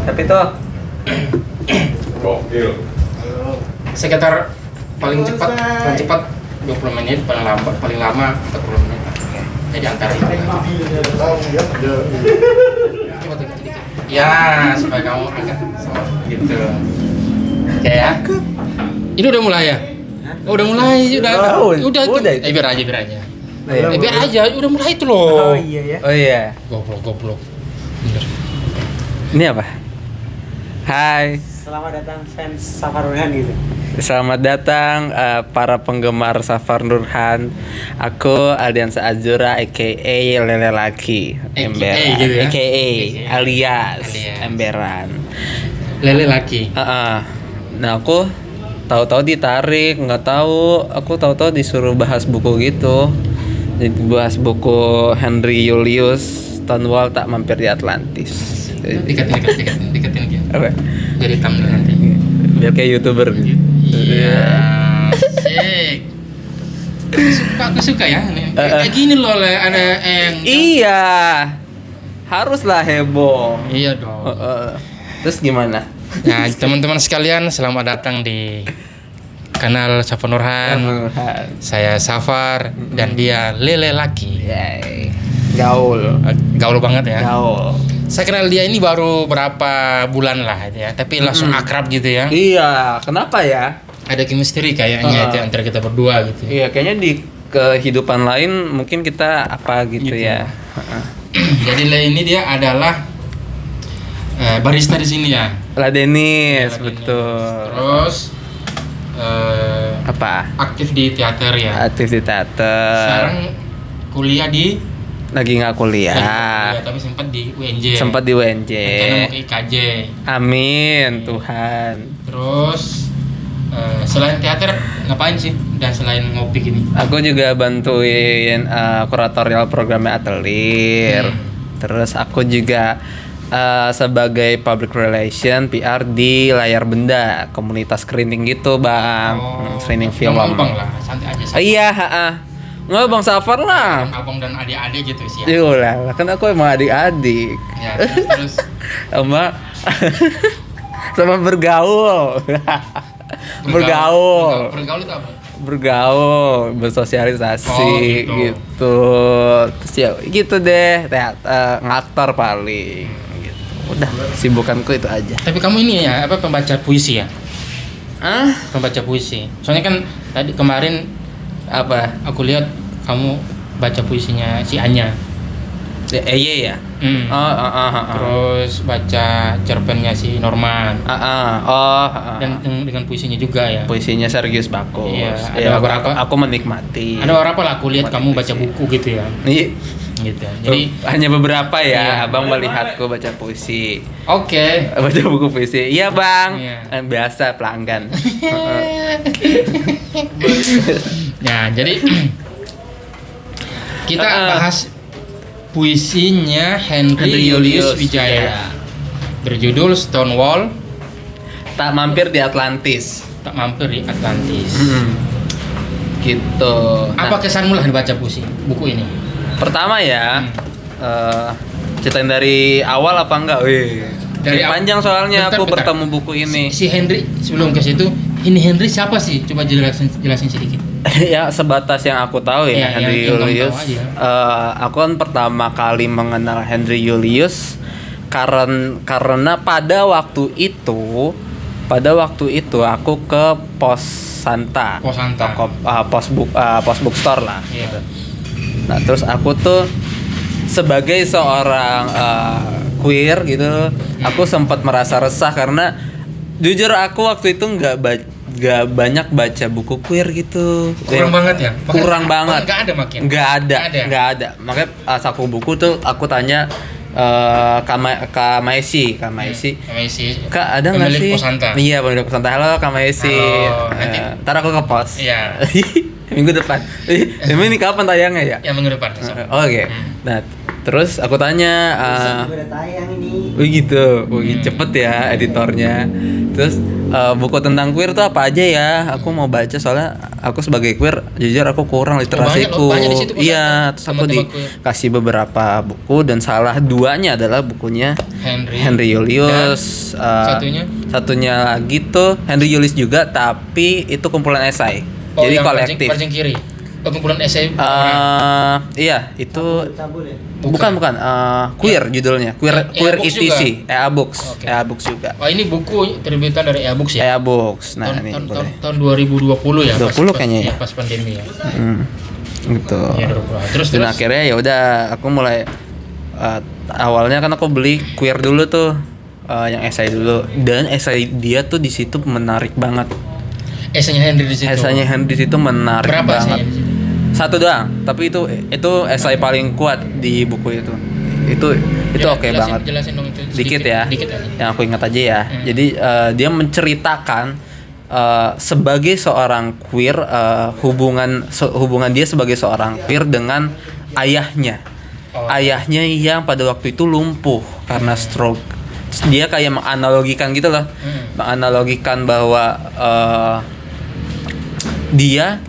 Tapi tuh Gokil. Sekitar paling cepat 20 menit, paling lama 40 menit. Jadi antara itu. Coba dikit. Ya, supaya kamu agak sama gitu. Oke ya. Ini udah mulai ya? Oh, udah mulai, udah. Biar aja. Biar aja, udah mulai itu loh. Oh iya ya. Oh iya. Goblok. Bener. Ini apa? Hai. Selamat datang fans Safar Nurhan gitu. Selamat datang para penggemar Safar Nurhan. Aku Aldiansa Azura aka Lele Laki. Emberan. gitu ya? AKA alias Emberan. Lele Laki. Nah aku tahu-tahu ditarik, nggak tahu. Aku tahu-tahu disuruh bahas buku gitu. Jadi bahas buku Henry Julius Stonewall Tak Mampir di Atlantis. Diketin gitu. Apa? Jadi thumbnail nanti. Biar kayak YouTuber. Iya. Asik. Aku suka ya. Kayak gini loh ada yang. Iya. Haruslah heboh. Iya dong. Terus gimana? Nah, teman-teman sekalian, selamat datang di kanal Safar Nurhan. Saya Safar dan dia Lele Laki. Yay. Gaul Banget ya. Gaul. Saya kenal dia ini baru berapa bulan lah ya, tapi langsung akrab gitu ya. Iya, kenapa ya? Ada chemistry kayaknya itu antara kita berdua gitu. Iya, kayaknya di kehidupan lain mungkin kita apa gitu ya. Jadi ini dia adalah barista di sini ya. Denis, Ya, betul. Terus apa? aktif di teater ya. Aktif di teater. Sekarang kuliah di Lagi nggak kuliah. tapi sempat di UNJ. Sempat di UNJ. Rencana mau ke IKJ. Amin, Tuhan. Terus selain teater ngapain sih? Dan selain ngopi gini? Aku juga bantuin kuratorial programnya Atelier. Terus aku juga sebagai public relation PR di Layar Benda, komunitas screening gitu, Bang. Screening film. Bang lah, santai aja. Iya, nggak Bang Safar lah. Abang dan adik-adik gitu sih. Ya. Yulah, kan aku emang adik-adik. Ya, terus Sama sama bergaul. Bergaul itu apa? Bergaul, bersosialisasi gitu. Terus ya gitu deh, ngaktor paling gitu. Udah, sibukanku itu aja. Tapi kamu ini ya, pembaca puisi ya? Ah, Pembaca puisi. Soalnya kan tadi kemarin apa? aku lihat kamu baca puisinya si Anya. Iya ya. Terus baca cerpennya si Norman. Dan dengan puisinya juga ya. Puisinya Sergius Bacchus. Iya, Ya, ada beberapa. aku menikmati. Ada beberapa lah aku lihat kamu baca buku gitu ya. Iya. Gitu. Jadi hanya beberapa Iya. ya, Abang melihatku baca puisi. oke. Baca buku puisi. Iya, Bang. Iya. Biasa pelanggan. Nah, jadi kita bahas puisinya Henry Julius Wijaya. Berjudul Stonewall Tak Mampir di Atlantis. Tak Mampir di Atlantis. Gitu. Apa kesanmu lah dibaca buku ini? Pertama ya, ceritain dari awal apa enggak? Dari panjang soalnya aku bentar. bertemu buku ini. Si Henry, sebelum ke situ, ini Henry siapa sih? Coba jelasin sedikit. Ya sebatas yang aku tahu ya, Iya, Henry yang kamu Julius. tahu aja. Aku kan pertama kali mengenal Henry Julius karena pada waktu itu aku ke Pos Santa. Toko pos bookstore lah. Iya. Nah, terus aku tuh sebagai seorang queer gitu, aku sempat merasa resah karena jujur aku waktu itu nggak banyak baca buku queer gitu. Kurang banget ya? Kurang banget. Nggak ada makin? Nggak ada. Makanya saku buku tuh aku tanya Kak Maesi. Kak, ada nggak sih? Pemilik Pos Santa. Iya, pemilik Pos Santa. Halo Kak Maesi. Halo, nanti. Ntar aku ke pos. Iya. Minggu depan. Emang ini kapan tayangnya ya? Yang minggu depan. Oke. Nah, terus aku tanya Udah tayang ini. gitu. Cepet ya editornya. Terus buku tentang queer tuh apa aja ya? Aku mau baca soalnya aku sebagai queer jujur aku kurang literasiku. Banyak di situ pusatnya. Iya, terus aku Tema-tema queer. dikasih beberapa buku dan salah duanya adalah bukunya Henry. Henry Julius. satunya? Satunya lagi tuh Henry Julius juga tapi itu kumpulan esai. Jadi yang kolektif. paling kiri. Kumpulan esai. Iya, itu Cabul ya. bukan queer judulnya. Queer E-books ETC, juga? e-books. Oke. E-books juga. Wah, ini buku terbitan dari e-books ya. E-books. Nah, ini boleh. tahun 2020 ya. 20 kayaknya ya. Pas pandemi ya. Gitu. Iya, 20. Terus Dan akhirnya ya udah aku mulai awalnya kan aku beli queer dulu tuh yang esai dulu dan esai dia tuh di situ menarik banget. esainya Henry di situ. Esainya Henry di situ menarik Berapa banget. esainya di situ? Satu doang, tapi itu esai paling kuat di buku itu. Itu oke banget. Jelasin dong itu Dikit ya. Dikit aja. Yang aku ingat aja ya. Jadi dia menceritakan sebagai seorang queer hubungan dia sebagai seorang queer dengan ayahnya. Ayahnya yang pada waktu itu lumpuh karena stroke. Terus dia kayak menganalogikan gitu loh. Menganalogikan bahwa dia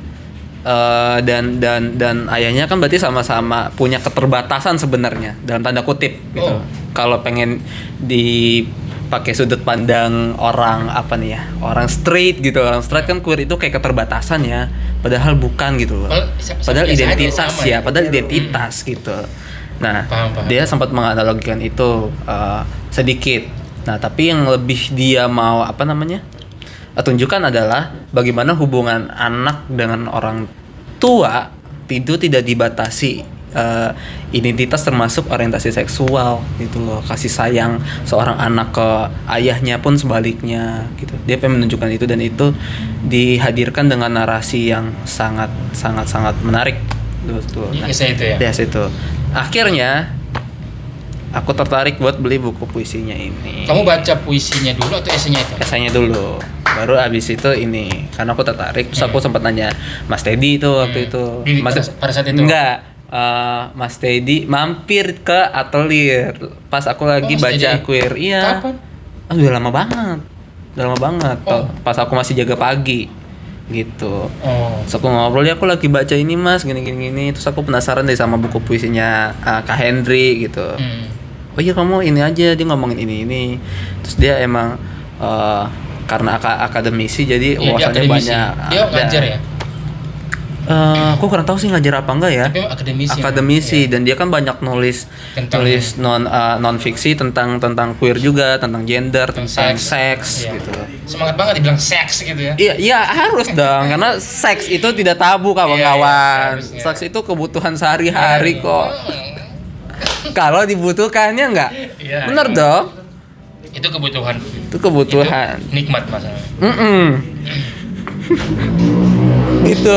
dan ayahnya kan berarti sama-sama punya keterbatasan sebenarnya dalam tanda kutip gitu. Kalau pengen dipakai sudut pandang orang apa nih ya, orang straight gitu. Orang straight kan queer itu kayak keterbatasan ya, padahal bukan gitu loh. Padahal identitas ya, padahal identitas gitu. Nah, Paham. dia sempat menganalogikan itu sedikit. Nah, tapi yang lebih dia mau tunjukkan adalah bagaimana hubungan anak dengan orang tua itu tidak dibatasi identitas termasuk orientasi seksual gitu loh. Kasih sayang seorang anak ke ayahnya pun sebaliknya gitu. Dia pengen menunjukkan itu dan itu dihadirkan dengan narasi yang sangat menarik betul. Nah, Esai itu ya. di situ. Akhirnya aku tertarik buat beli buku puisinya ini. Kamu baca puisinya dulu atau esainya itu? Esainya dulu, baru abis itu ini. Karena aku tertarik, terus aku sempat nanya Mas Teddy itu waktu itu. Pada saat itu? Enggak, Mas Teddy mampir ke atelier pas aku lagi Mas baca Teddy? queer. Iya. Kapan? Udah lama banget. Pas aku masih jaga pagi gitu. Terus aku ngobrol, ya aku lagi baca ini Mas, gini. Terus aku penasaran deh sama buku puisinya Kak Henry gitu. Oh iya kamu ini aja, dia ngomongin ini. Terus dia emang karena akademisi jadi wawasannya banyak. Dia ngajar ya? Aku kurang tahu sih ngajar apa enggak ya. Tapi Akademisi dan dia kan banyak nulis non fiksi tentang queer juga, tentang gender, tentang seks Iya. gitu. Semangat banget dibilang seks gitu ya. Iya harus dong karena seks itu tidak tabu kawan-kawan. Iya, Seks itu kebutuhan sehari-hari kok. Kalau dibutuhkannya enggak. Iya, Bener iya. dong. Itu kebutuhan. Itu kebutuhan. Itu nikmat masalah. Gitu.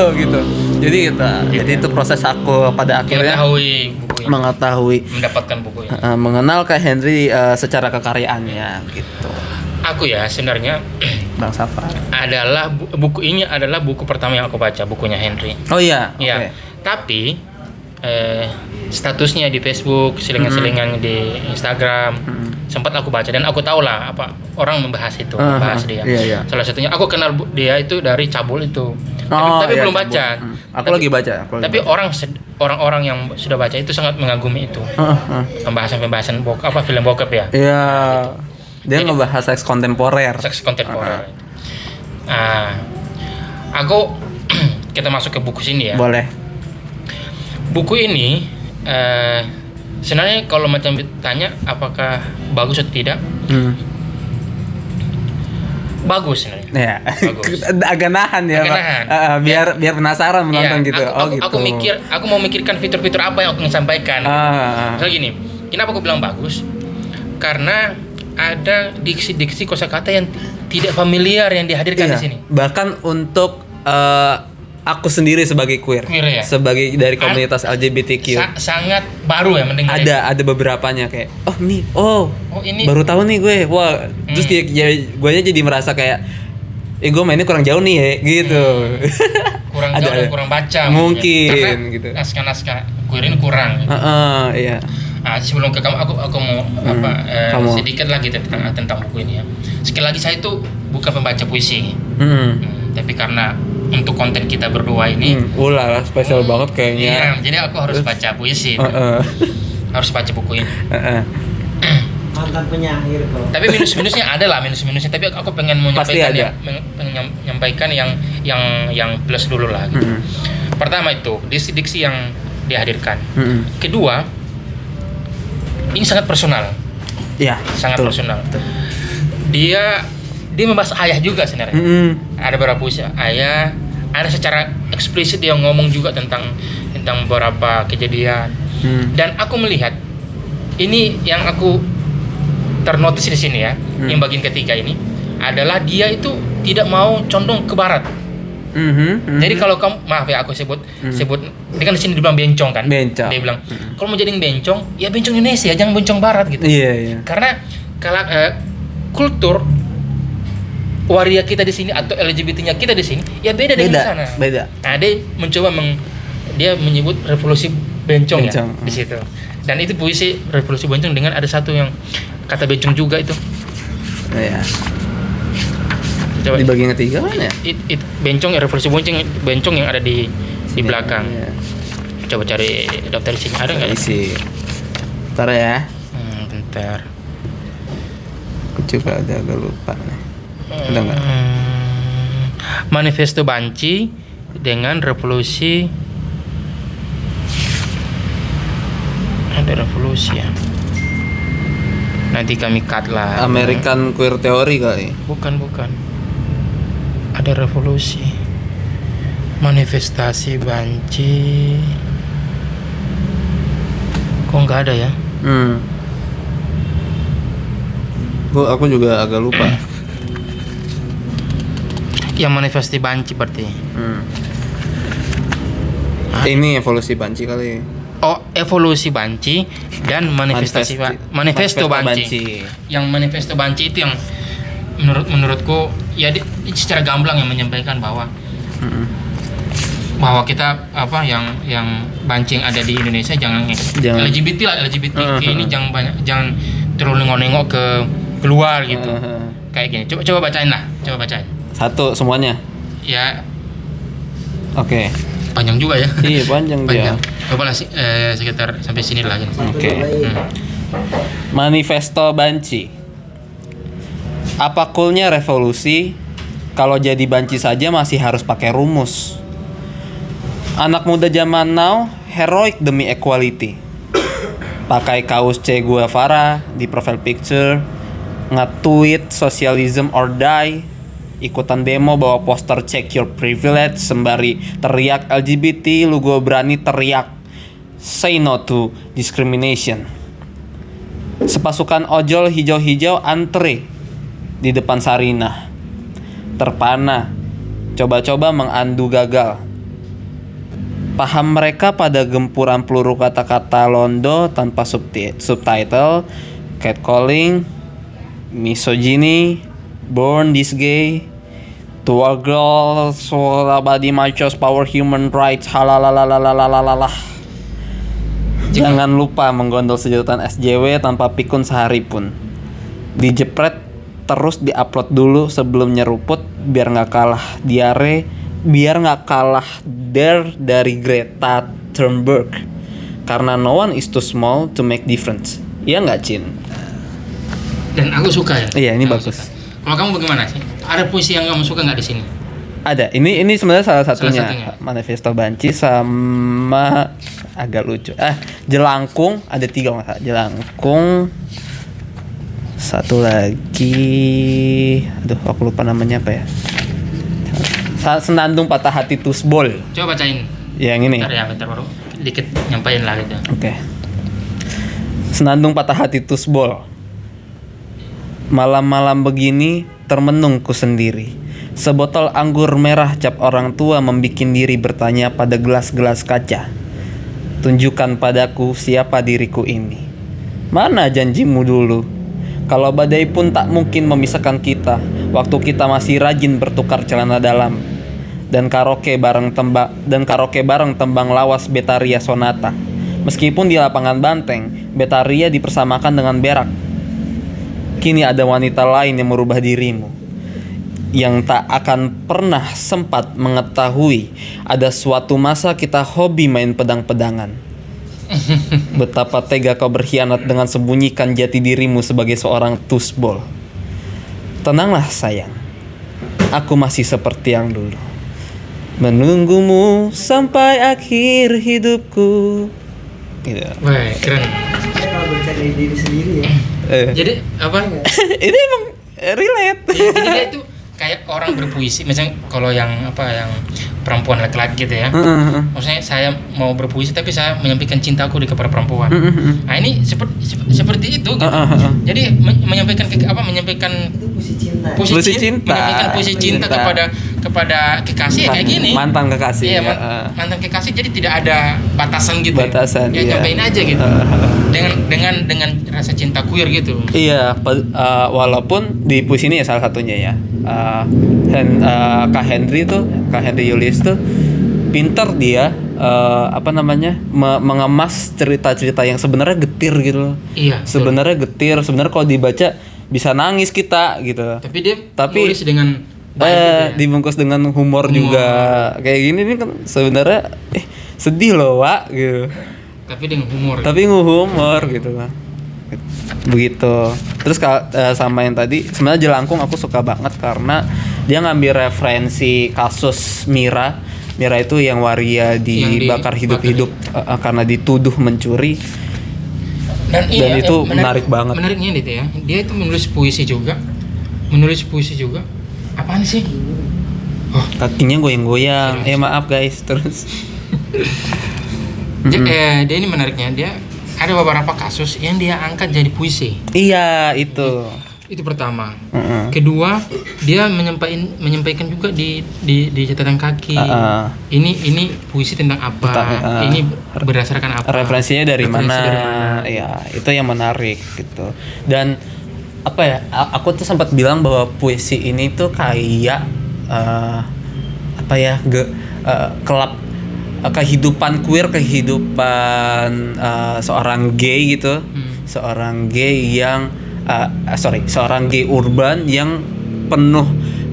Jadi gitu. Jadi itu proses aku pada akhirnya Mengetahui buku ini. mengetahui Mendapatkan buku ini. mengenal Kak Henry secara kekaryaannya gitu. Aku ya sebenarnya Bang Safar. adalah buku ini adalah buku pertama yang aku baca, bukunya Henry. Oh iya. Iya. Oke. Tapi statusnya di Facebook, selingan-selingan di Instagram sempat aku baca dan aku tahu lah apa orang membahas itu, membahas dia. Iya. Salah satunya aku kenal dia itu dari Cabul itu. Tapi iya, belum Cabul. baca. Aku lagi baca. Tapi orang-orang yang sudah baca itu sangat mengagumi itu. Pembahasan film bokep ya. Iya. Dia Jadi- ngebahas seks kontemporer. Seks kontemporer. Aku kita masuk ke buku sini ya. Boleh. Buku ini sebenarnya kalau macam ditanya apakah bagus atau tidak, bagus sebenarnya. Ya. Bagus. Agak nahan ya, Agak Pak. nahan. Biar penasaran menonton Iya, gitu. aku mau mikirkan fitur-fitur apa yang aku ingin sampaikan. Misal gini, kenapa aku bilang bagus? Karena ada diksi-diksi kosakata yang tidak familiar yang dihadirkan di sini. Bahkan untuk aku sendiri sebagai queer ya? sebague dari komunitas LGBTQ. Sangat baru ya mendengar. Ada beberapanya kayak ini ini baru tahu nih gue. Wah, terus guanya jadi merasa kayak gue mainnya kurang jauh nih ya gitu. kurang jauh dan kurang baca mungkin karena gitu. naskah-naskah queer ini kurang. Iya. Sebelum ke kamu, aku mau Kamu. sedikit lagi tentang buku ini ya. Sekali lagi saya itu bukan pembaca puisi, tapi karena untuk konten kita berdua ini, Ulala, spesial banget kayaknya. iya, jadi aku harus baca puisi, harus baca buku ini. Mantan penyair kok. Tapi minusnya ada lah, minusnya. Tapi aku pengen Pasti menyampaikan ada. menyampaikan yang plus dulu lah. Gitu. Pertama itu diksi yang dihadirkan. Kedua, ini sangat personal, Ya, sangat betul. personal. Dia membahas ayah juga sebenarnya. Ada beberapa puisi ayah, ada secara eksplisit dia ngomong juga tentang beberapa kejadian. Dan aku melihat ini yang aku ternotis di sini ya, yang bagian ketiga ini adalah dia itu tidak mau condong ke barat. Jadi kalau kamu, maaf ya aku sebut, dia kan di sini dibilang bencong kan? Bencong. Dia bilang kalau mau jadi bencong, ya bencong Indonesia, jangan bencong barat gitu. Iya. Karena kalau kultur waria kita di sini atau LGBT-nya kita di sini ya beda dengan di sana. Beda. Nah, dia mencoba dia menyebut revolusi bencong ya Bencong. di situ. Dan itu puisi revolusi bencong dengan ada satu yang kata bencong juga itu. Iya. Coba Di bagian ketiga mana ya? bencong revolusi bencong yang ada di belakang. Iya. Coba cari daftar isinya ada nggak? Isi. Bentar ya. Bentar. Aku juga agak lupa nih. Ada nggak? Manifesto Banci dengan revolusi. Ada revolusi ya. Nanti kami cut lah. American Queer Theory kali. Bukan. Ada revolusi. Manifestasi Banci. Kok nggak ada ya? Aku juga agak lupa. Yang manifestasi Banci berarti. Ini evolusi Banci kali. Oh, evolusi Banci dan manifesto Banci. Yang manifesto Banci itu yang menurutku ya secara gamblang yang menyampaikan bahwa kita yang Banci yang ada di Indonesia jangan. LGBT ini jangan terlalu nengok ke keluar gitu. Kayak gini. Coba bacain. Satu semuanya. Ya, Oke. panjang juga ya. Iya, panjang dia. Coba lah sekitar sampai sini lah. Oke. Manifesto Banci. Apa coolnya revolusi? Kalau jadi banci saja masih harus pakai rumus. Anak muda zaman now heroic demi equality. Pakai kaos Che Guevara di profile picture, nge-tweet socialism or die, ikutan demo bawa poster check your privilege sembari teriak LGBT, lu gue berani teriak say no to discrimination. Sepasukan ojol hijau-hijau antre di depan Sarinah. Terpana, coba-coba mengandu gagal. Paham mereka pada gempuran peluru kata-kata londo tanpa subtitle, catcalling, misogyny, born this gay, to our girls, body machos, power, human rights, halalalalalalalah. Jangan lupa menggondol sejutaan SJW tanpa pikun sehari pun. Dijepret terus diupload dulu sebelum nyeruput biar nggak kalah diare, biar nggak kalah dari Greta Thunberg. Karena no one is too small to make difference. Iya nggak, Cin? Dan aku suka ya. Iya, ini Aku bagus. suka. Kalau kamu bagaimana sih? Ada puisi yang kamu suka nggak di sini? Ada. Ini sebenarnya salah satunya. satunya. Manifesto Banci sama agak lucu. Jelangkung ada 3 nggak salah. Jelangkung. Satu lagi, aduh aku lupa namanya apa ya. Senandung Patah Hati Tusbol. Coba bacain. Yang ini. Bentar baru dikit nyampain lah gitu. Oke. Senandung Patah Hati Tusbol. Malam-malam begini termenungku sendiri. Sebotol anggur merah cap orang tua membikin diri bertanya pada gelas-gelas kaca. Tunjukkan padaku siapa diriku ini. Mana janjimu dulu? Kalau badai pun tak mungkin memisahkan kita. Waktu kita masih rajin bertukar celana dalam. Dan karaoke bareng tembang lawas Betaria Sonata. Meskipun di lapangan banteng, Betaria dipersamakan dengan berak. Kini ada wanita lain yang merubah dirimu, yang tak akan pernah sempat mengetahui ada suatu masa kita hobi main pedang-pedangan. Betapa tega kau berkhianat dengan sembunyikan jati dirimu sebagai seorang tusbol. Tenanglah sayang, aku masih seperti yang dulu, menunggumu sampai akhir hidupku. Gitu. Wah, keren. Saya kalau baca dari diri sendiri ya. Jadi apa? Ini emang relate. Jadi dia itu kayak orang berpuisi. Misalnya kalau yang perempuan laki-laki gitu ya. Maksudnya saya mau berpuisi tapi saya menyampaikan cintaku kepada perempuan. Nah, ini seperti itu gitu. Jadi menyampaikan menyampaikan Itu puisi cinta. Puisi cinta. Menyampaikan puisi cinta kepada kekasih ya kayak gini. Mantan kekasih. Iya, Ya. mantan kekasih, jadi tidak ada batasan gitu. Batasan, ya. iya. Nyampein aja gitu. Dengan rasa cinta queer gitu. Iya, walaupun di puisi ini ya salah satunya ya. Kak Henry Yulius tuh pinter dia mengemas cerita-cerita yang sebenarnya getir gitu loh. Iya. Sebenarnya getir, sebenarnya kalau dibaca bisa nangis kita gitu. Tapi dia Tapi- nulis dengan baik gitu ya. Dibungkus dengan humor juga. Kayak gini nih kan sebenarnya sedih loh, Wak gitu. Tapi dengan humor. Tapi ngehumor gitu lah. Begitu. Terus sama yang tadi sebenarnya Jelangkung aku suka banget karena dia ngambil referensi kasus Mira itu yang waria dibakar hidup-hidup karena dituduh mencuri. Dan itu menarik banget. Menariknya itu ya. Dia itu menulis puisi juga. Apaan sih? Oh, Kakinya goyang-goyang. Maaf guys. Terus dia ini menariknya, dia ada beberapa kasus yang dia angkat jadi puisi. iya itu. Itu pertama. Kedua, dia menyampaikan juga di catatan kaki. Ini puisi tentang apa? Ini berdasarkan apa? Referensinya dari mana? Ya, itu yang menarik gitu. Dan apa ya? Aku tuh sempat bilang bahwa puisi ini tuh kayak kehidupan queer, kehidupan seorang gay gitu. Seorang gay yang seorang gay urban yang penuh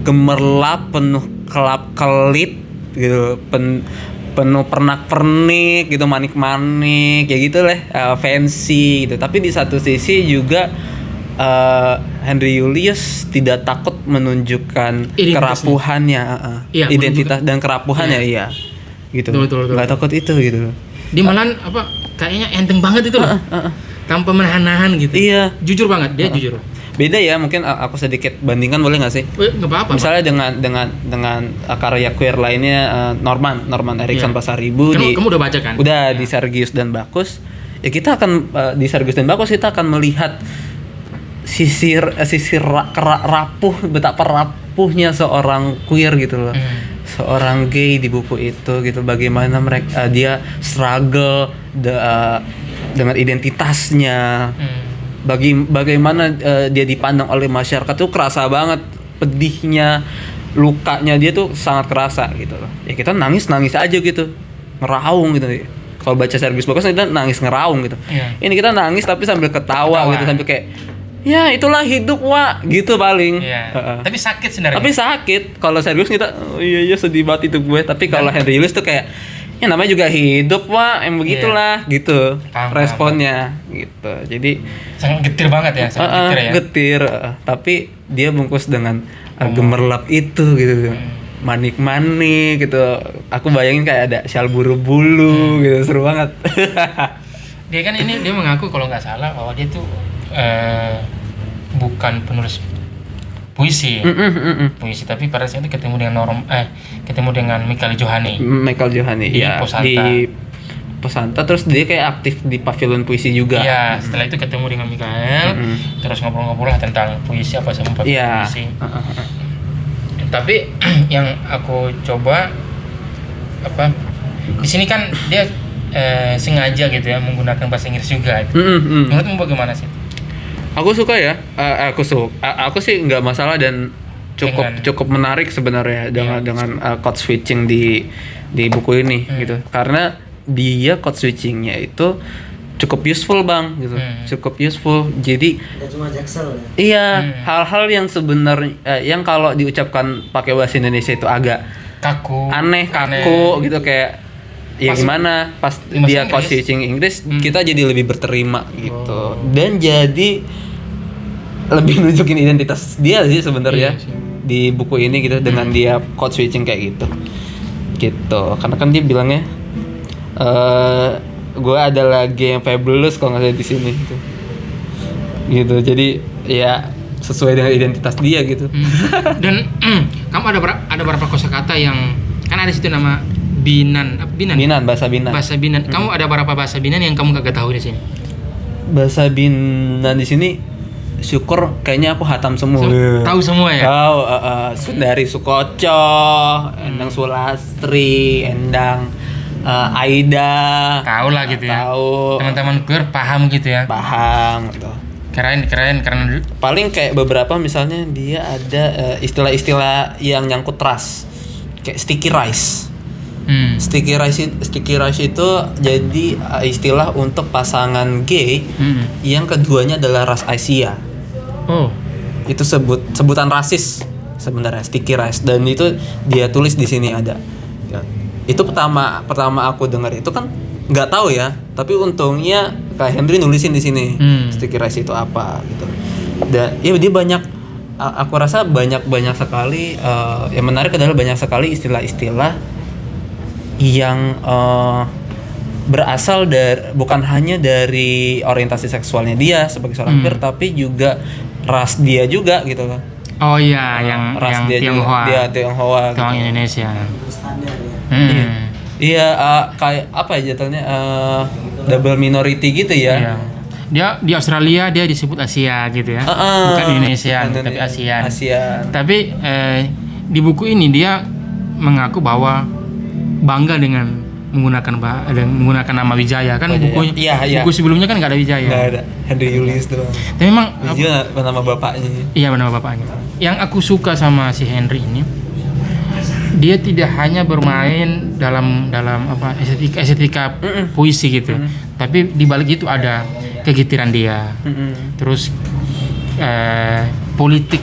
gemerlap, penuh kelap-kelip gitu, penuh pernak-pernik gitu, manik-manik kayak gitu lah, fancy gitu. Tapi di satu sisi juga Henry Julius tidak takut menunjukkan kerapuhannya, identitas dan kerapuhannya, iya. Gitu. Betul. Nggak takut itu gitu. Dia malah kayaknya enteng banget itu loh. Tanpa menahan-nahan gitu. Iya. Jujur banget, dia jujur. Beda ya, mungkin aku sedikit bandingkan boleh nggak sih? Nggak apa-apa. Misalnya dengan karya queer lainnya, Norman Erickson Pasaribu Kamu udah baca kan? Udah di Sergius dan Bacchus. Ya kita akan di Sergius dan Bacchus kita akan melihat sisi rapuh, betapa rapuhnya seorang queer gitu loh. Seorang gay di buku itu gitu, bagaimana mereka dia struggle dengan identitasnya. Bagaimana dia dipandang oleh masyarakat tuh kerasa banget, pedihnya, lukanya dia tuh sangat kerasa gitu loh. Ya kita nangis aja gitu, ngeraung gitu. Kalau baca Sergius Bacchus kita nangis ngeraung gitu. Ini kita nangis tapi sambil ketawa gitu, sambil kayak ya itulah hidup, Wak, gitu paling. Tapi sakit sebenarnya. Tapi sakit. Kalau Sergius kita iya sedih banget itu gue. Tapi kalau Henry Julius tuh kayak ya namanya juga hidup, Wak, yang begitulah gitu. Responnya gitu. Jadi sangat getir banget ya, getir. Tapi dia bungkus dengan gemerlap itu gitu. Manik-manik gitu. Aku bayangin kayak ada syal bulu-bulu gitu, seru banget. Dia mengaku kalau nggak salah bahwa dia tuh bukan penulis puisi, tapi pada saat itu ketemu dengan Michael Johani di ya, Posanta. di Posanta, terus dia kayak aktif di pavilion puisi juga. Iya, setelah itu ketemu dengan Michael, terus ngobrol-ngobrol lah tentang puisi sama puisi. Tapi yang aku coba di sini kan dia sengaja gitu ya menggunakan bahasa Inggris juga. Menurutmu bagaimana sih? Aku suka ya. Aku sih nggak masalah dan cukup menarik sebenarnya dengan code switching di buku ini gitu. Karena dia code switchingnya itu cukup useful bang gitu, cukup useful. Jadi Gak cuma jaksel ya. iya, hal-hal yang sebenarnya yang kalau diucapkan pakai bahasa Indonesia itu agak Kaku. aneh, kaku gitu, kayak ya Pas- gimana pas di bahasa dia code Inggris. switching Inggris kita jadi lebih berterima gitu, dan jadi lebih nunjukin identitas dia sih sebenarnya Iya sih. di buku ini gitu dengan dia code switching kayak gitu karena kan dia bilangnya gue adalah gay yang fabulous kalau nggak salah di sini gitu jadi ya sesuai dengan identitas dia gitu. Dan kamu ada berapa kosakata yang kan ada situ nama Binan, Bahasa Binan. bahasa Binan. Kamu ada berapa bahasa Binan yang kamu kagak tahu di sini? Bahasa Binan di sini syukur kayaknya aku hatam semua. Tahu semua ya? Tahu dari Sukoco, Endang Sulastri, Endang Aida. Tahu lah gitu ya. Tahu. Teman-teman queer paham gitu ya. Paham gitu. Keren karena Paling kayak beberapa misalnya dia ada istilah-istilah yang nyangkut ras. Kayak sticky rice. Sticky rice itu jadi istilah untuk pasangan gay yang keduanya adalah ras Asia. Oh. Itu sebutan rasis sebenarnya, sticky rice, dan itu dia tulis di sini ada. Ya. Itu pertama aku dengar itu kan nggak tahu ya, tapi untungnya Kak Henry nulisin di sini sticky rice itu apa gitu. Dan ya dia banyak, aku rasa banyak sekali yang menarik adalah banyak sekali istilah-istilah yang berasal dari bukan hanya dari orientasi seksualnya dia sebagai seorang queer, tapi juga ras dia juga gitu kan. Oh iya, yang Ras dia Tionghoa. juga, dia Tionghoa gitu. Tionghoa Indonesia. Standar ya. Iya, kayak apa ya jatuhnya double minority gitu ya. Iya. Dia di Australia dia disebut Asia gitu ya. Bukan Indonesia, tapi ASEAN. Tapi di buku ini dia mengaku bahwa bangga dengan menggunakan nama Wijaya kan. Bukunya. Iya. Buku sebelumnya kan nggak ada Wijaya. Nggak ada, Henry Julius doang. Tapi memang Dia juga nama bapaknya. iya nama bapaknya. Yang aku suka sama si Henry ini, dia tidak hanya bermain dalam apa estetika puisi gitu, tapi di balik itu ada kegitiran dia, terus politik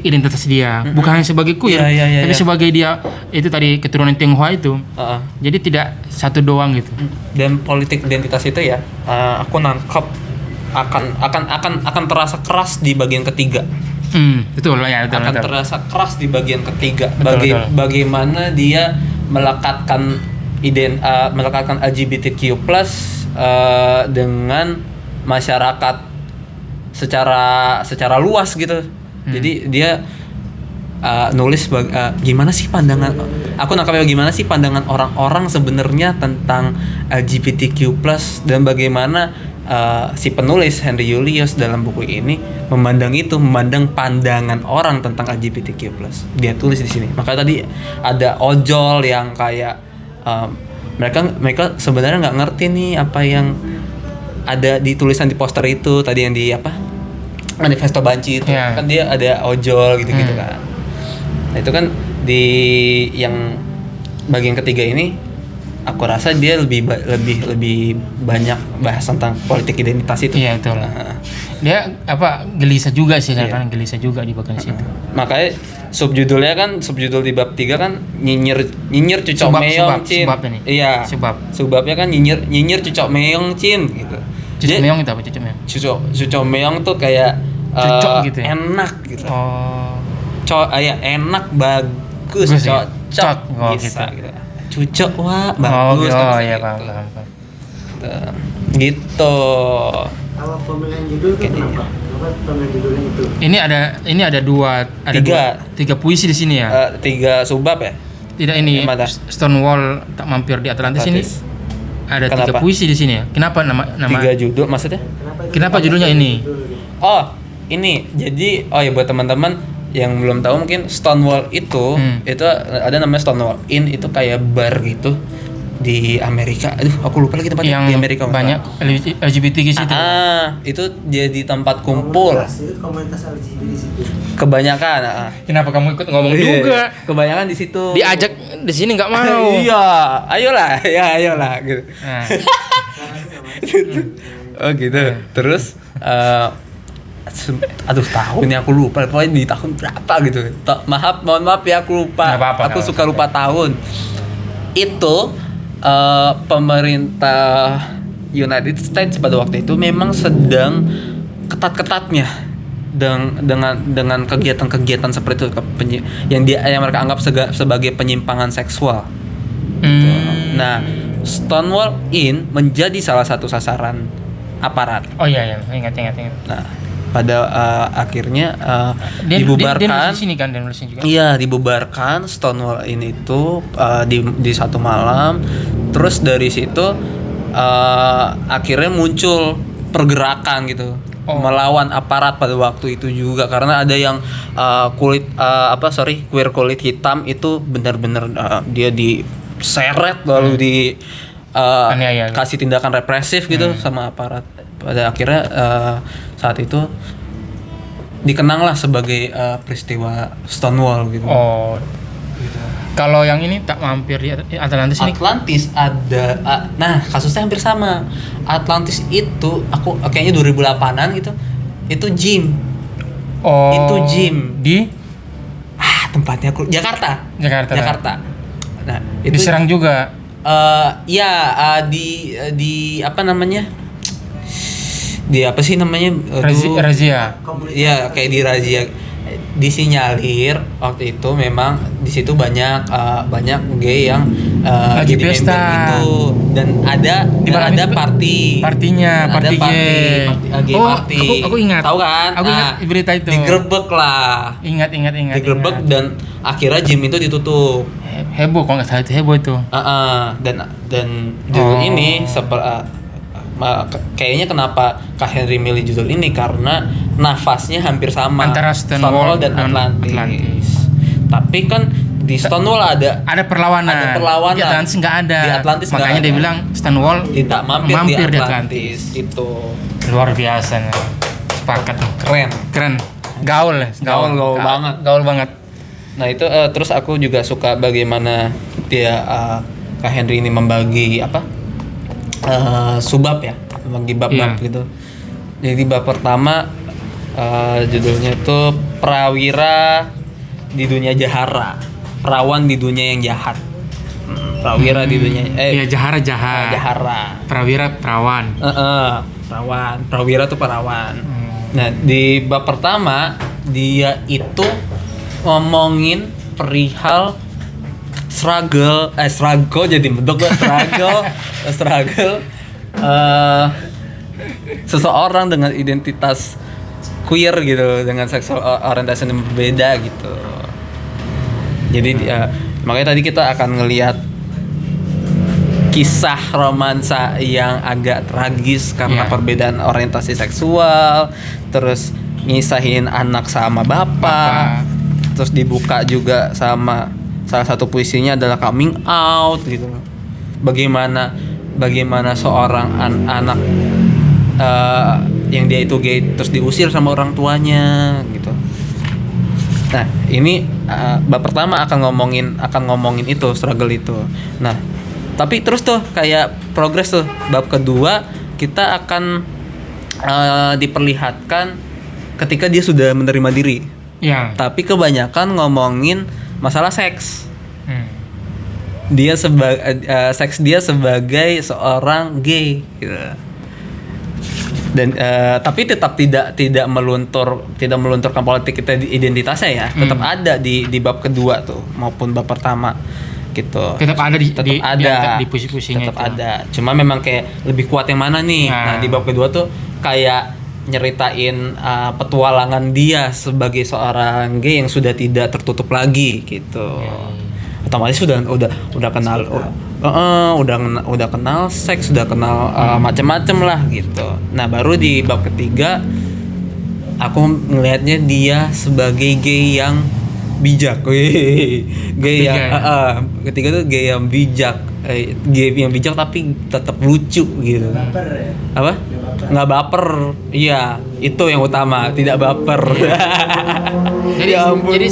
identitas dia, bukan hanya sebagai queer, tapi sebagai dia itu tadi keturunan Tionghoa itu. Jadi tidak satu doang gitu. Dan politik identitas itu ya, aku nangkep akan terasa keras di bagian ketiga. Betul lah ya, betul. Akan terasa keras di bagian ketiga. Betul. Bagaimana dia melekatkan melekatkan LGBTQ+ dengan masyarakat secara luas gitu. Jadi dia nulis gimana sih pandangan, aku nangkapnya gimana sih pandangan orang-orang sebenarnya tentang LGBTQ+ dan bagaimana si penulis Henry Julius dalam buku ini memandang pandangan orang tentang LGBTQ+. Dia tulis di sini. Maka tadi ada ojol yang kayak mereka sebenarnya nggak ngerti nih apa yang ada di tulisan di poster itu tadi yang di apa manifesto Banci itu kan dia ada ojol gitu-gitu kan. Nah itu kan di yang bagian ketiga ini aku rasa dia lebih banyak bahas tentang politik identitas itu. Iya betul. Dia apa gelisah juga sih kan, gelisah juga di bagian situ. Makanya subjudul di bab 3 kan nyinyir cucok meong cin. Iya. Sebabnya kan nyinyir cucok meong cin gitu. Cucok meong itu apa cucok meong? Cucok meong tuh kayak cucok gitu ya? Enak gitu. Oh. Enak bagus cocok bisa gitu. Cucok wah bagus. Iya paham. Gitu. Kalau pemilihan judul itu kenapa? Kenapa pemilihan judulnya itu? Ini ada tiga puisi di sini ya. 3 subbab ya? Tidak, ini Stonewall tak mampir di Atlantis ini. Ada 3 puisi di sini ya. Kenapa nama 3 judul maksudnya? Kenapa judulnya ini? Oh, ini. Jadi ya buat teman-teman yang belum tahu mungkin Stonewall itu ada namanya Stonewall Inn, itu kayak bar gitu di Amerika. Aduh, aku lupa lagi tempatnya Yang di Amerika. banyak LGBTQ situ. Itu jadi tempat kumpul. Komunitas LGBT di situ. Kebanyakan. Kenapa kamu ikut ngomong Iya, juga? Kebanyakan di situ. Diajak di sini nggak mau. Iya, ayolah, ayolah gitu. Nah, Oh gitu. Terus aduh tahunnya aku lupa, pokoknya di tahun berapa gitu. Mohon maaf ya, aku lupa. Nggak apa-apa, Aku nggak suka lupa tahun. Itu pemerintah United States pada waktu itu memang sedang ketat-ketatnya dengan kegiatan-kegiatan seperti itu yang mereka anggap sebagai penyimpangan seksual. Nah, Stonewall Inn menjadi salah satu sasaran aparat. oh iya, ingat. Nah, pada akhirnya Dia dibubarkan. di sini kan, dia nulisnya juga. Iya, dibubarkan Stonewall Inn itu di satu malam. Terus dari situ akhirnya muncul pergerakan gitu. Melawan aparat pada waktu itu juga, karena ada yang queer kulit hitam itu benar-benar dia diseret lalu Aniaya, kasih tindakan represif gitu sama aparat. Pada akhirnya saat itu dikenanglah sebagai peristiwa Stonewall gitu. Oh. Kalau yang ini tak mampir di Atlantis ini. Atlantis ada nah kasusnya hampir sama. Atlantis itu aku kayaknya 2008-an gitu. Itu gym. Oh. Itu gym Di tempatnya Jakarta. Nah, itu diserang juga. di apa namanya? Di apa sih namanya? Razia. Iya, kayak di razia. Disinyalir waktu itu memang di situ banyak gay yang lagi jadi pesta member itu, dan ada partinya party gay. Party. Aku ingat. Tahu kan? Aku ingat berita itu. Digerebek lah. Ingat. Digerebek dan akhirnya gym itu ditutup. Heboh kalau nggak salah itu heboh itu. Dan judul ini kayaknya kenapa Kak Henry milih judul ini karena nafasnya hampir sama antara Stonewall dan Atlantis. Tapi kan di Stonewall ada perlawanan. Di Atlantis nggak ada. Makanya dia bilang Stonewall tidak mampir di Atlantis. Itu luar biasa. Sepakat. Keren. Gaul banget. Nah itu terus aku juga suka bagaimana dia Kak Henry ini membagi subbab ya, membagi bab-bab gitu. Jadi bab pertama judulnya itu Prawira di dunia jahara, perawan di dunia yang jahat. Prawira di dunia jahara jahat. Jahara. Prawira perawan. Perawan. Prawira tuh perawan. Nah, di bab pertama dia itu ngomongin perihal struggle jadi medok gua struggle seseorang dengan identitas queer gitu, dengan seksual orientasi yang berbeda gitu. Jadi makanya tadi kita akan ngelihat kisah romansa yang agak tragis karena perbedaan orientasi seksual, terus ngisahin anak sama bapak. Terus dibuka juga sama salah satu puisinya adalah coming out gitu. Bagaimana seorang anak yang dia itu gay terus diusir sama orang tuanya gitu. Nah, ini bab pertama akan ngomongin itu, struggle itu. Nah, tapi terus tuh kayak progres tuh. Bab kedua kita akan diperlihatkan ketika dia sudah menerima diri. Ya. Tapi kebanyakan ngomongin masalah seks. Seks dia sebagai seorang gay gitu. Dan tapi tetap tidak melunturkan politik kita identitasnya ya. Tetap ada di bab kedua tuh maupun bab pertama gitu. Tetap ada di puisi-puisinya. Tetap ada. Cuma memang kayak lebih kuat yang mana nih. Nah, di bab kedua tuh kayak nyeritain petualangan dia sebagai seorang gay yang sudah tidak tertutup lagi gitu. Otomatis udah kenal udah kenal seks, udah kenal macam-macam lah gitu. Nah, baru di bab ketiga aku ngelihatnya dia sebagai gay yang bijak. Ketiga tuh gay yang bijak. game yang bijak tapi tetap lucu gitu. Baper ya. Apa? Nggak baper. Iya, itu yang utama, tidak baper. Jadi Ya ampun. jadi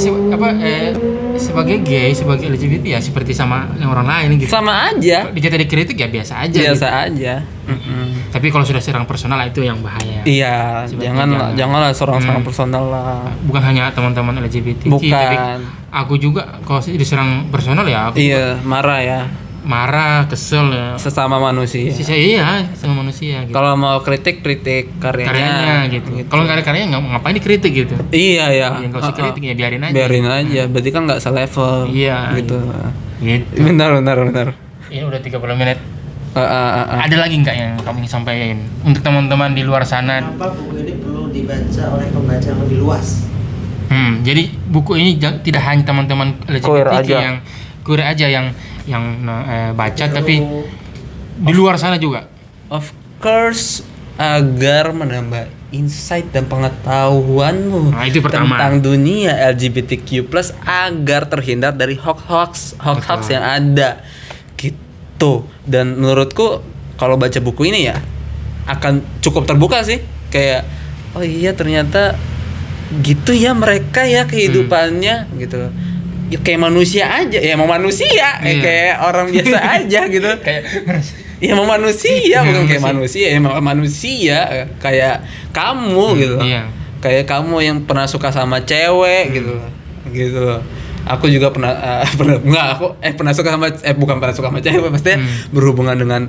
sebagai gay, sebagai LGBT ya seperti sama yang orang lain gitu. Sama aja. Dijata dikritik ya biasa aja. Biasa gitu. aja. Mm-mm. Tapi kalau sudah serang personal itu yang bahaya. Iya, Sebenarnya janganlah serang personal lah. Bukan hanya teman-teman LGBT, Bukan. tapi aku juga kalau diserang personal ya aku Iya, marah ya. marah, kesel ya. Sesama manusia. Iya, sama manusia gitu. Kalau mau kritik karyanya gitu. Kalau nggak ada karyanya ngapain dikritik gitu. Iya ya. Yang nggak usah kritik ya biarin aja. Biarin aja. Berarti kan nggak selevel. Iya. Gitu. Gitu. Benar. Ini udah 30 menit. Ah. Ada lagi nggak yang kamu ingin sampaikan untuk teman-teman di luar sana? Kenapa buku ini perlu dibaca oleh pembaca yang lebih luas? Jadi buku ini tidak hanya teman-teman Queer LGBTQ aja. yang queer aja yang baca, tapi di luar sana juga. Of course, agar menambah insight dan pengetahuanmu Nah, itu pertama. tentang dunia LGBTQ+ agar terhindar dari hoax Betul. yang ada gitu. Dan menurutku kalau baca buku ini ya akan cukup terbuka sih, kayak oh iya ternyata gitu ya mereka ya kehidupannya gitu. Ya, kayak manusia aja, ya mau manusia, Iya. kayak orang biasa aja gitu. Kayak Ya mau manusia, bukan kayak Manusia. manusia, ya mau manusia kayak kamu gitu. Iya. Kayak kamu yang pernah suka sama cewek gitu. Gitu loh. Aku juga pernah pernah suka sama bukan pernah suka sama cewek, maksudnya berhubungan dengan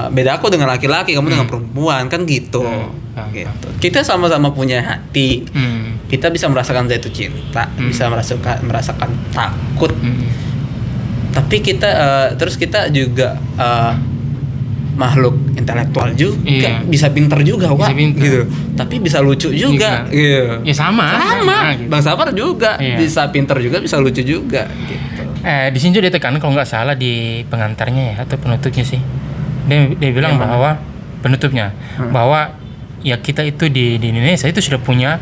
beda aku dengan laki-laki, kamu dengan perempuan kan gitu. Gitu. Kita sama-sama punya hati. Kita bisa merasakan jatuh cinta, bisa merasakan takut. Tapi kita terus kita juga makhluk intelektual juga, Iya. bisa pinter juga, Bisa Wak, pinter. gitu. Tapi bisa lucu juga, gitu. Ya sama. Sama. Gitu. Bang Safar juga Iya. bisa pinter juga, bisa lucu juga, gitu. Di sini juga dia tekan kalau nggak salah di pengantarnya ya atau penutupnya sih. Dia bilang Yang mana? bahwa penutupnya bahwa ya kita itu di Indonesia itu sudah punya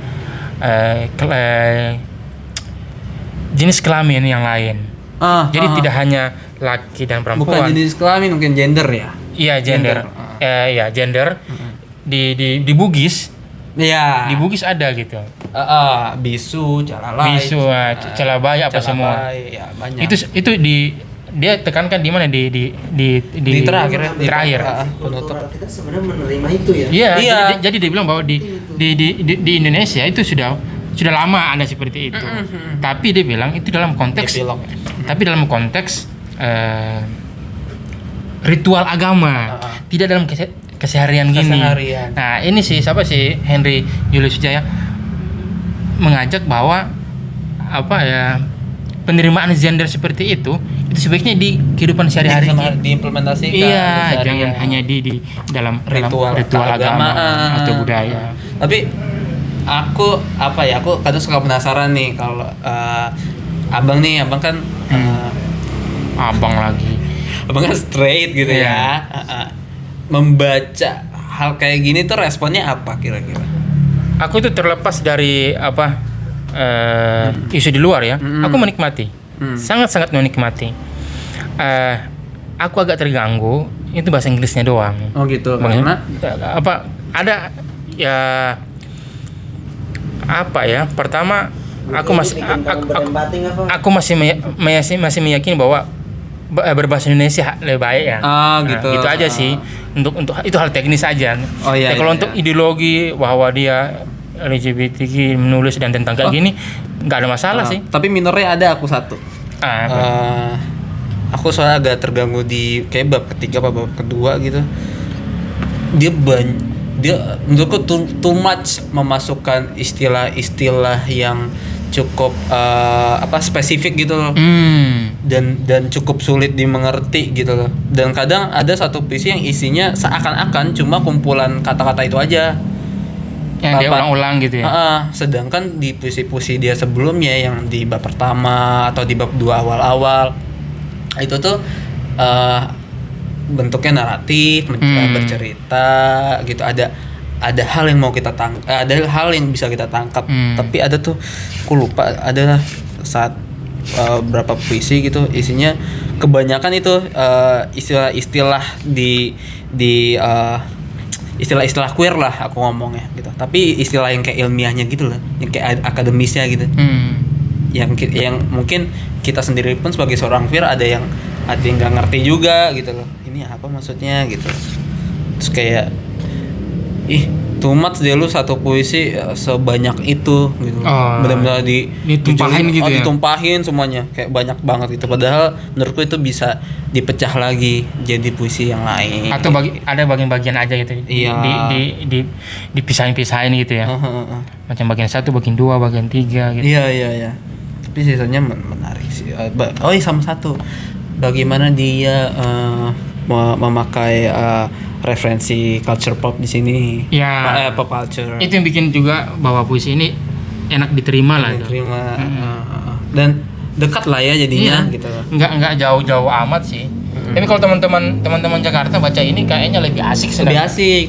jenis kelamin yang lain. Jadi tidak hanya laki dan bukan perempuan. jenis kelamin, mungkin gender ya. Iya gender. Gender. Di Bugis, Iya. di Bugis ada gitu. Bisu, calalai. Bisu, calabaya apa semua. Ya, banyak. Itu dia tekankan di mana di terakhir. Kultural kita sebenarnya menerima itu ya. Iya. Jadi dia bilang bahwa di Indonesia itu sudah lama ada seperti itu. Tapi dia bilang itu dalam konteks Epilog. tapi dalam konteks ritual agama, tidak dalam keseharian gini. Keseharian. Nah, ini siapa sih Henry Julius Wijaya mengajak bahwa penerimaan gender seperti itu sebaiknya di kehidupan sehari-hari. Diimplementasikan. Iya, jangan hanya di dalam ritual agama keagamaan atau budaya. Tapi aku kadang suka penasaran nih kalau abang kan Abang lagi. abang kan straight gitu Iya. ya. Membaca hal kayak gini tuh responnya apa kira-kira? Aku itu terlepas dari isu di luar ya. Aku menikmati. Sangat-sangat menikmati. Aku agak terganggu itu bahasa Inggrisnya doang. Oh gitu. Karena Karena ada ya pertama aku masih Bikin kamu berempati nggak, Pak? aku masih meyakini bahwa berbahasa Indonesia lebih baik ya. gitu. Itu aja sih. Untuk itu hal teknis aja. Oh, iya, Kalau iya, untuk iya. ideologi bahwa dia LGBTQ menulis dan tentang kayak gini nggak ada masalah sih. Tapi minornya ada aku satu. Apa? Aku soalnya agak terganggu di kayak bab ketiga apa bab kedua gitu. Dia menurutku too much memasukkan istilah-istilah yang cukup spesifik gitu loh. Dan cukup sulit dimengerti gitu loh. Dan kadang ada satu puisi yang isinya seakan-akan cuma kumpulan kata-kata itu aja. Yang dia ulang-ulang gitu ya. Sedangkan di puisi-puisi dia sebelumnya yang di bab pertama atau di bab 2 awal-awal itu tuh bentuknya naratif, bercerita gitu. Ada hal yang mau kita ada hal yang bisa kita tangkap. Tapi ada tuh aku lupa adalah saat berapa puisi gitu isinya kebanyakan itu istilah-istilah di istilah-istilah queer lah aku ngomongnya gitu. Tapi istilah yang kayak ilmiahnya gitu lah, yang kayak akademisnya gitu. Yang mungkin kita sendiri pun sebagai seorang queer ada yang nggak ngerti juga gitu loh. Ini apa maksudnya gitu. Terus kayak too much deh lu satu puisi sebanyak itu gitu. Benar-benar ditumpahin gitu ya. Ditumpahin semuanya kayak banyak banget gitu. Padahal menurutku itu bisa dipecah lagi jadi puisi yang lain. Atau ada bagian-bagian aja gitu. Iya. Dipisahin gitu ya. Macam bagian 1, bagian 2, bagian 3 gitu. Iya. Tapi sisanya menarik sih. Sama satu. Bagaimana dia memakai referensi culture pop di sini. Ya. Pop culture. Itu yang bikin juga bahwa puisi ini enak diterima lah. Diterima. Dan dekat lah ya jadinya gitu. Enggak jauh-jauh amat sih. Tapi kalau teman-teman Jakarta baca ini kayaknya lebih asik sih. Lebih asik.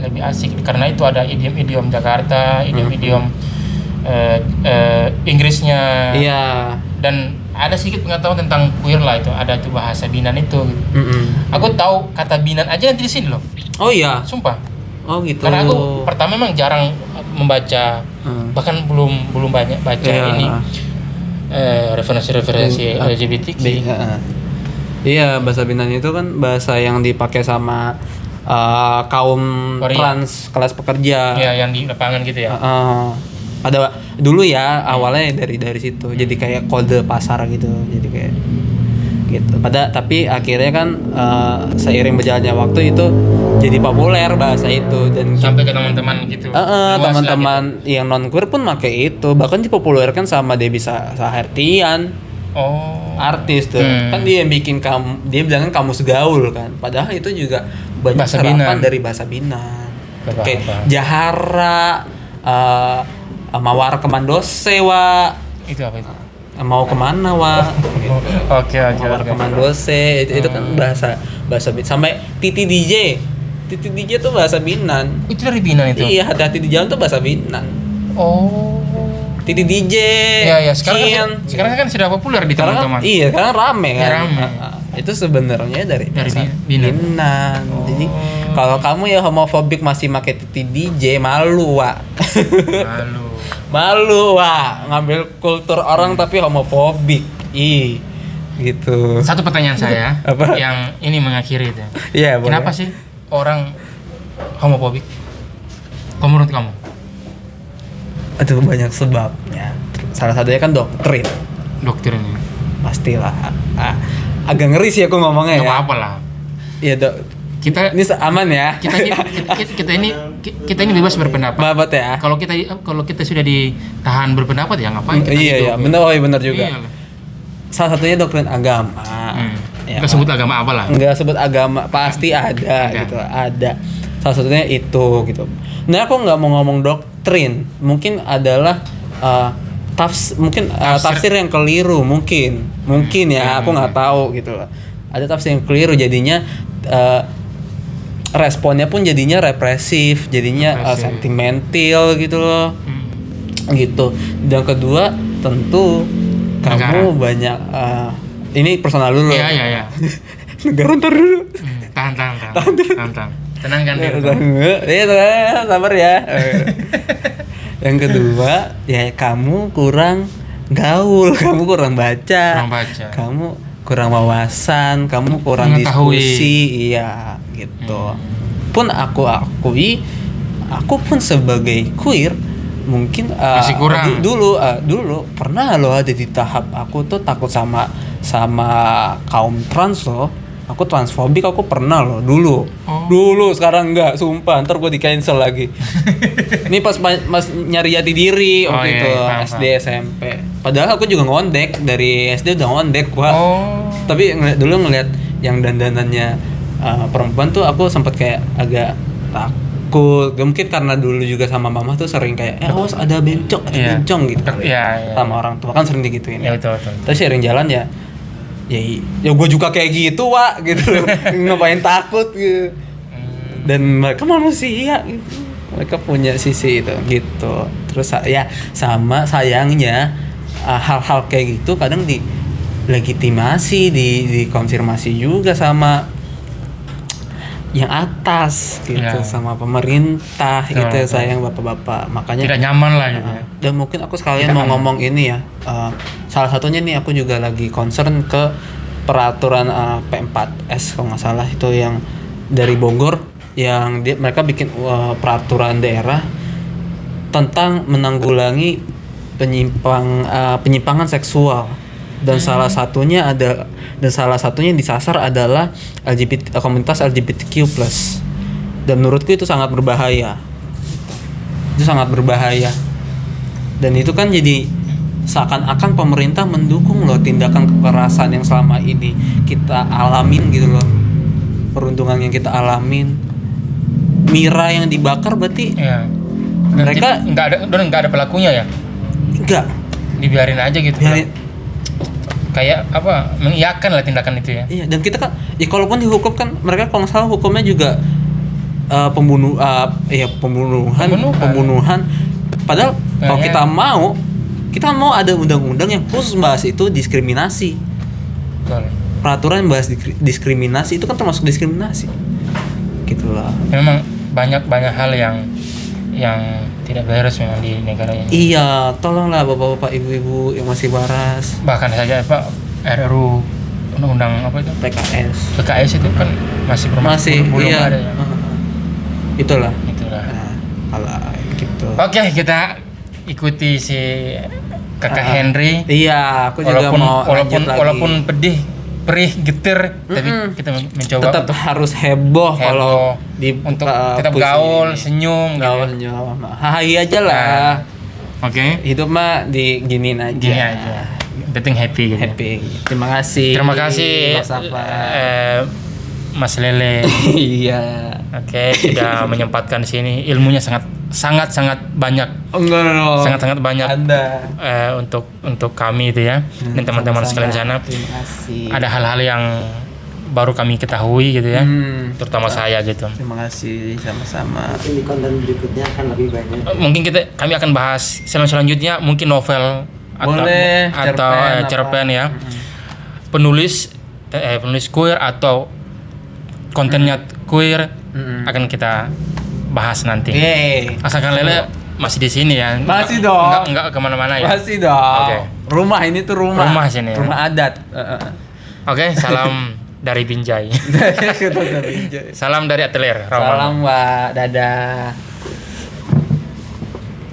Lebih asik karena itu ada idiom-idiom Jakarta, idiom-idiom Inggrisnya. Iya. Dan ada sedikit pengetahuan tentang queer lah itu. Ada tuh bahasa Binan itu. Aku tahu kata Binan aja nanti di sini loh. Oh iya. Sumpah. Oh gitu. Karena aku pertama memang jarang membaca, bahkan belum banyak baca ini referensi LGBTQ. Iya, bahasa Binan itu kan bahasa yang dipakai sama kaum trans kelas pekerja. Iya, yang di lapangan gitu ya. Ada dulu ya awalnya dari situ. Jadi kayak kode pasar gitu. Jadi kayak gitu. Tapi akhirnya kan seiring berjalannya waktu itu jadi populer bahasa itu dan sampai ke teman-teman gitu. Teman-teman gitu. Yang non queer pun pakai itu. Bahkan dipopulerkan sama Debbie Sahertian. Artis tuh. Kan dia yang bikin dia bilang kan kamus gaul kan. Padahal itu juga banyak serapan dari bahasa Binan. Kayak Jahara, Mawar Kemandose wa. Itu apa itu? Mau kemana wa? Oke. Mawar Kemandose itu kan bahasa Binan. Sampai Titi DJ tuh bahasa Binan. Itu dari Binan itu? Iya, hati-hati di jalan tuh bahasa Binan. Titi DJ. Iya. Sekarang kan sudah populer di teman-teman. Iya, sekarang rame kan. Ya, rame. Itu sebenarnya dari Binan. Jadi kalau kamu ya homofobik masih pakai Titi DJ, malu wa. Malu wa, ngambil kultur orang tapi homofobik. Gitu. Satu pertanyaan saya. Apa? Yang ini mengakhiri itu. Iya, boleh. Kenapa sih orang homofobik? Menurut kamu? Aduh, banyak sebabnya. Salah satunya kan doktrin. Doktrinnya. Pastilah. Agak ngeri sih aku ngomongnya. Enggak apa-apa lah. Iya, kita ini aman ya. Kita ini bebas berpendapat. Babat ya. Kalau kita sudah ditahan berpendapat ya ngapain kita iya, benar juga. Iya. Salah satunya doktrin agama. Ya, enggak sebut agama apalah. Enggak sebut agama, pasti ada gitu. Ada. Salah satunya itu gitu. Nah, aku nggak mau ngomong doktrin. Mungkin adalah tafsir yang keliru mungkin ya. Aku nggak tahu gitu loh. Ada tafsir yang keliru jadinya responnya pun jadinya represif, jadinya sentimental gitu loh. Gitu. Dan kedua tentu kamu banyak ini personal dulu. Iya. Negara ntar dulu. Tahan. Tenangkan diri. Iya, sabar ya. Yang kedua, ya kamu kurang gaul, kamu kurang baca. Kamu kurang wawasan, kamu kurang diskusi, iya gitu. Pun aku akui, aku pun sebagai queer mungkin masih kurang. Dulu pernah loh ada di tahap aku tuh takut sama kaum trans loh. Aku transfobik, aku pernah loh dulu. Dulu, sekarang enggak, sumpah. Ntar gue di cancel lagi. Ini pas nyari jati diri waktu itu, SD, SMP. Padahal aku juga ngondek, dari SD udah ngondek gua. Tapi dulu ngeliat yang dandanannya perempuan tuh aku sempet kayak agak takut. Mungkin karena dulu juga sama mama tuh sering kayak, awas ada bencong gitu. Sama orang tua kan sering digituin. Iya, betul. Terus sering jalan ya gue juga kayak gitu wa gitu. Ngapain takut gitu. Dan mereka manusia gitu. Mereka punya sisi itu gitu. Terus ya sama sayangnya hal-hal kayak gitu kadang legitimasi, dikonfirmasi juga sama yang atas gitu, Ya. sama pemerintah Betul, gitu betul. sayang bapak-bapak. Makanya Tidak nyaman lah gitu ya. dan mungkin aku sekalian Tidak mau aman. ngomong ini ya. Salah satunya nih aku juga lagi concern ke peraturan P4S kalau nggak salah itu yang dari Bogor yang mereka bikin peraturan daerah tentang menanggulangi penyimpangan seksual dan salah satunya yang disasar adalah komunitas LGBTQ+. Dan menurutku itu sangat berbahaya. Dan itu kan jadi seakan-akan pemerintah mendukung loh tindakan kekerasan yang selama ini kita alamin gitu loh. Perundungan yang kita alamin. Mira yang dibakar berarti Iya. Dan Mereka- nggak ada pelakunya ya. enggak. Dibiarin aja gitu. Biarin- Kayak apa? Mengiyakan lah tindakan itu ya. Iya, dan kita kan ya kalaupun dihukum kan mereka kalau nggak salah hukumnya juga pembunuhan. Padahal kalau Ya. kita mau ada undang-undang yang khusus bahas itu diskriminasi. Betul. Peraturan yang bahas diskriminasi itu kan termasuk diskriminasi. Gitu lah. Memang banyak hal yang tidak beres memang di negara ini. Iya, tolonglah bapak-bapak, ibu-ibu yang masih waras. Bahkan saja apa RUU undang-undang apa itu PKS itu kan masih belum iya. ada ya. Itulah. Itulah. Nah, alah, gitu. Oke, kita ikuti si Kakak Henry. Iya, aku juga mau lanjut lagi. walaupun perih, getir, tapi kita mencoba Tetap untuk harus heboh kalau di untuk uh, tetap puisi gaul, ini. senyum, Gaul, gitu. senyum. Hai aja lah. Oke, Hidup mah diginiin aja. gini aja. Penting happy gitu. Happy. Terima kasih. Terima kasih Mas Safa. Mas Lele. Iya. Oke, sudah menyempatkan di sini. Ilmunya sangat banyak. Enggak. Sangat banyak. Anda. Untuk kami itu ya. Dan teman-teman sekalian di sana. Terima kasih. Ada hal-hal yang baru kami ketahui gitu ya. Terutama saya gitu. Terima kasih sama-sama. Mungkin di konten berikutnya akan lebih banyak. Mungkin kami akan bahas selanjutnya mungkin novel Boleh, atau cerpen ya. Penulis queer atau kontennya queer akan kita bahas nanti. Yeay. Asalkan Lele masih di sini ya. Masih dong. Enggak kemana-mana ya. Masih dong. Oke. Rumah ini tuh rumah. Rumah sini ya. Rumah adat. Oke, salam dari Binjai. Salam dari Atelier. Salam Mbak. Dadah.